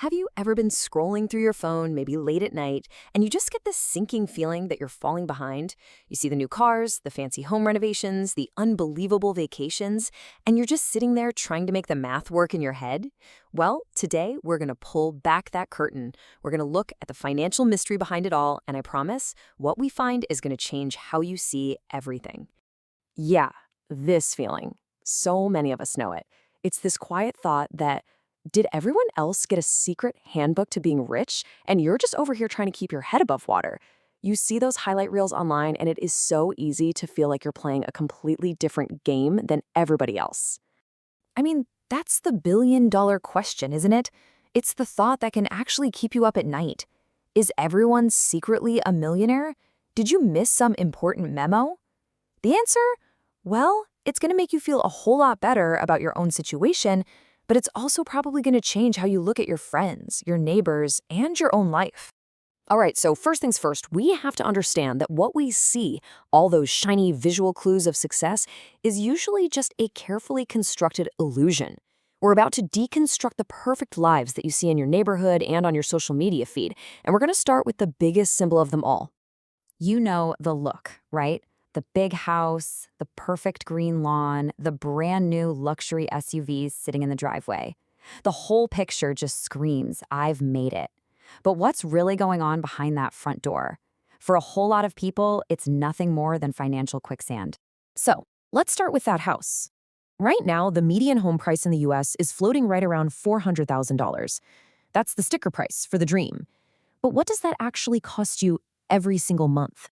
Have you ever been scrolling through your phone, maybe late at night, and you just get this sinking feeling that you're falling behind? You see the new cars, the fancy home renovations, the unbelievable vacations, and you're just sitting there trying to make the math work in your head? Well, today we're going to pull back that curtain. We're going to look at the financial mystery behind it all, and I promise, what we find is going to change how you see everything. Yeah, this feeling. So many of us know it. It's this quiet thought that, did everyone else get a secret handbook to being rich, and you're just over here trying to keep your head above water? You see those highlight reels online, and it is so easy to feel like you're playing a completely different game than everybody else. I mean, that's the billion-dollar question, isn't it? It's the thought that can actually keep you up at night. Is everyone secretly a millionaire? Did you miss some important memo? The answer? Well, it's going to make you feel a whole lot better about your own situation, but it's also probably going to change how you look at your friends, your neighbors, and your own life. All right, so first things first, we have to understand that what we see, all those shiny visual clues of success, is usually just a carefully constructed illusion. We're about to deconstruct the perfect lives that you see in your neighborhood and on your social media feed, and we're going to start with the biggest symbol of them all. You know the look, right? The big house, the perfect green lawn, the brand new luxury SUVs sitting in the driveway. The whole picture just screams, I've made it. But what's really going on behind that front door? For a whole lot of people, it's nothing more than financial quicksand. So let's start with that house. Right now, the median home price in the US is floating right around $400,000. That's the sticker price for the dream. But what does that actually cost you every single month?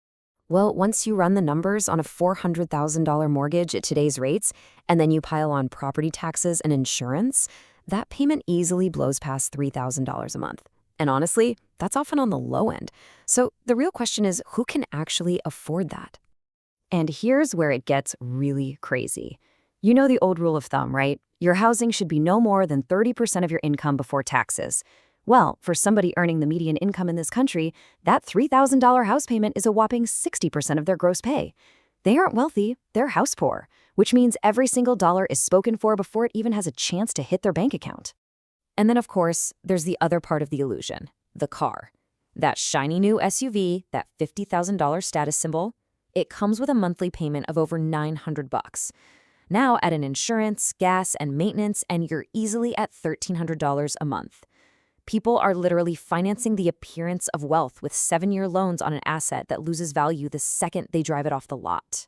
Well, once you run the numbers on a $400,000 mortgage at today's rates, and then you pile on property taxes and insurance, that payment easily blows past $3,000 a month. And honestly, that's often on the low end. So the real question is, who can actually afford that? And here's where it gets really crazy. You know the old rule of thumb, right? Your housing should be no more than 30% of your income before taxes. Well, for somebody earning the median income in this country, that $3,000 house payment is a whopping 60% of their gross pay. They aren't wealthy, they're house poor, which means every single dollar is spoken for before it even has a chance to hit their bank account. And then, of course, there's the other part of the illusion, the car. That shiny new SUV, that $50,000 status symbol, it comes with a monthly payment of over $900. Now add in insurance, gas, and maintenance, and you're easily at $1,300 a month. People are literally financing the appearance of wealth with 7-year loans on an asset that loses value the second they drive it off the lot.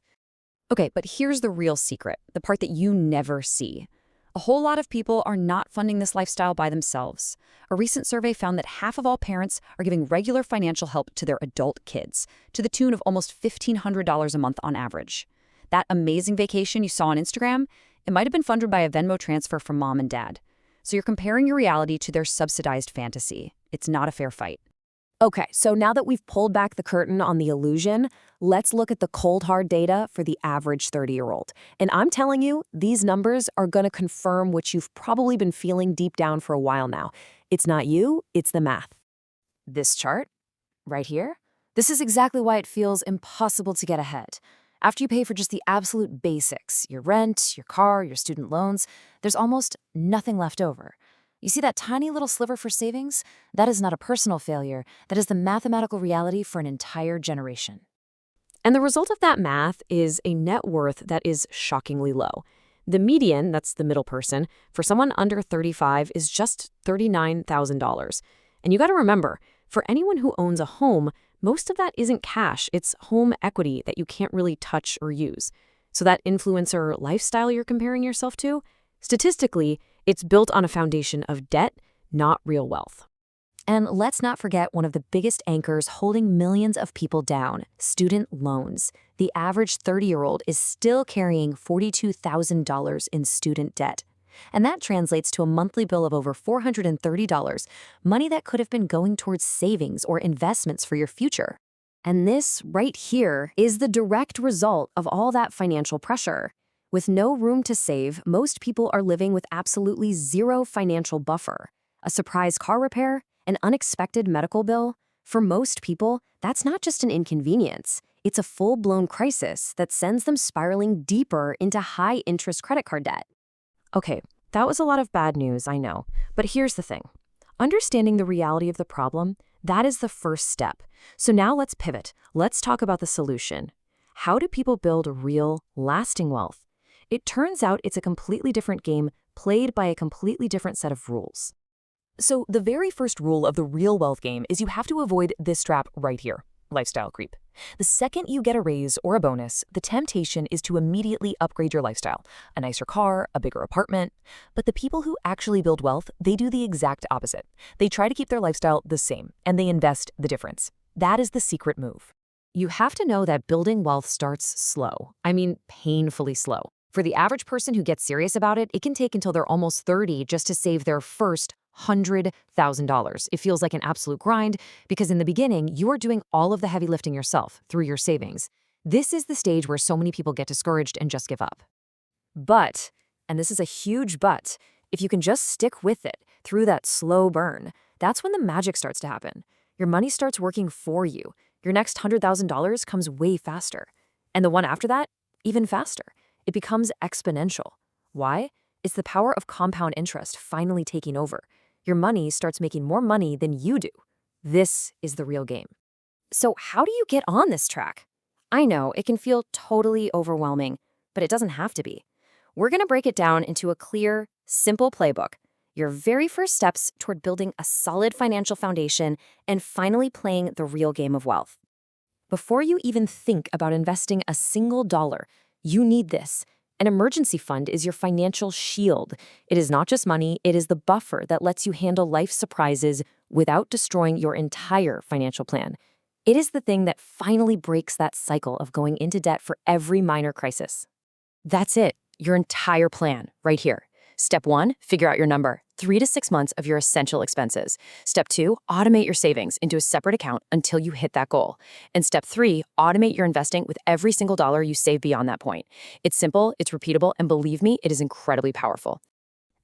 Okay, but here's the real secret, the part that you never see. A whole lot of people are not funding this lifestyle by themselves. A recent survey found that half of all parents are giving regular financial help to their adult kids, to the tune of almost $1,500 a month on average. That amazing vacation you saw on Instagram, it might have been funded by a Venmo transfer from mom and dad. So you're comparing your reality to their subsidized fantasy. It's not a fair fight. Okay, so now that we've pulled back the curtain on the illusion, let's look at the cold hard data for the average 30-year-old. And I'm telling you, these numbers are going to confirm what you've probably been feeling deep down for a while now. It's not you, it's the math. This chart, right here, this is exactly why it feels impossible to get ahead. After you pay for just the absolute basics, your rent, your car, your student loans, there's almost nothing left over. You see that tiny little sliver for savings? That is not a personal failure. That is the mathematical reality for an entire generation. And the result of that math is a net worth that is shockingly low. The median, that's the middle person, for someone under 35 is just $39,000. And you got to remember, for anyone who owns a home, most of that isn't cash, it's home equity that you can't really touch or use. So that influencer lifestyle you're comparing yourself to, statistically, it's built on a foundation of debt, not real wealth. And let's not forget one of the biggest anchors holding millions of people down, student loans. The average 30-year-old is still carrying $42,000 in student debt. And that translates to a monthly bill of over $430, money that could have been going towards savings or investments for your future. And this right here is the direct result of all that financial pressure. With no room to save, most people are living with absolutely zero financial buffer. A surprise car repair, an unexpected medical bill, for most people, that's not just an inconvenience. It's a full-blown crisis that sends them spiraling deeper into high-interest credit card debt. Okay, that was a lot of bad news, I know. But here's the thing. Understanding the reality of the problem, that is the first step. So now let's pivot. Let's talk about the solution. How do people build real, lasting wealth? It turns out it's a completely different game played by a completely different set of rules. So the very first rule of the real wealth game is you have to avoid this trap right here, lifestyle creep. The second you get a raise or a bonus, the temptation is to immediately upgrade your lifestyle, a nicer car, a bigger apartment. But the people who actually build wealth, they do the exact opposite. They try to keep their lifestyle the same, and they invest the difference. That is the secret move. You have to know that building wealth starts slow. I mean, painfully slow. For the average person who gets serious about it, it can take until they're almost 30 just to save their first $100,000. It feels like an absolute grind because in the beginning, you are doing all of the heavy lifting yourself through your savings. This is the stage where so many people get discouraged and just give up. But, and this is a huge but, if you can just stick with it through that slow burn, that's when the magic starts to happen. Your money starts working for you. Your next $100,000 comes way faster. And the one after that, even faster. It becomes exponential. Why? It's the power of compound interest finally taking over. Your money starts making more money than you do. This is the real game. So how do you get on this track? I know it can feel totally overwhelming, but it doesn't have to be. We're going to break it down into a clear, simple playbook. Your very first steps toward building a solid financial foundation and finally playing the real game of wealth. Before you even think about investing a single dollar, you need this. An emergency fund is your financial shield. It is not just money, it is the buffer that lets you handle life surprises without destroying your entire financial plan. It is the thing that finally breaks that cycle of going into debt for every minor crisis. That's it, your entire plan, right here. Step 1, figure out your number, 3 to 6 months of your essential expenses. Step 2, automate your savings into a separate account until you hit that goal. And step 3, automate your investing with every single dollar you save beyond that point. It's simple, it's repeatable, and believe me, it is incredibly powerful.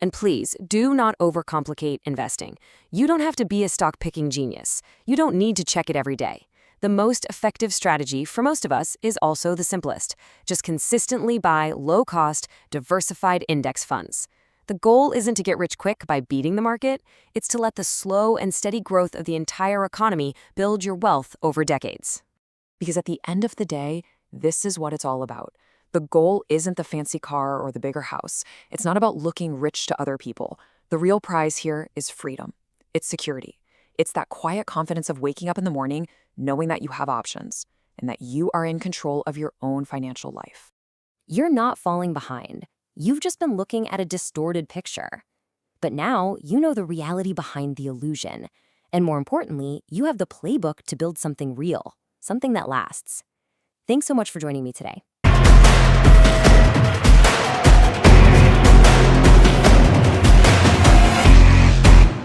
And please, do not overcomplicate investing. You don't have to be a stock-picking genius. You don't need to check it every day. The most effective strategy for most of us is also the simplest. Just consistently buy low-cost, diversified index funds. The goal isn't to get rich quick by beating the market, it's to let the slow and steady growth of the entire economy build your wealth over decades. Because at the end of the day, this is what it's all about. The goal isn't the fancy car or the bigger house. It's not about looking rich to other people. The real prize here is freedom. It's security. It's that quiet confidence of waking up in the morning knowing that you have options and that you are in control of your own financial life. You're not falling behind. You've just been looking at a distorted picture. But now you know the reality behind the illusion. And more importantly, you have the playbook to build something real, something that lasts. Thanks so much for joining me today.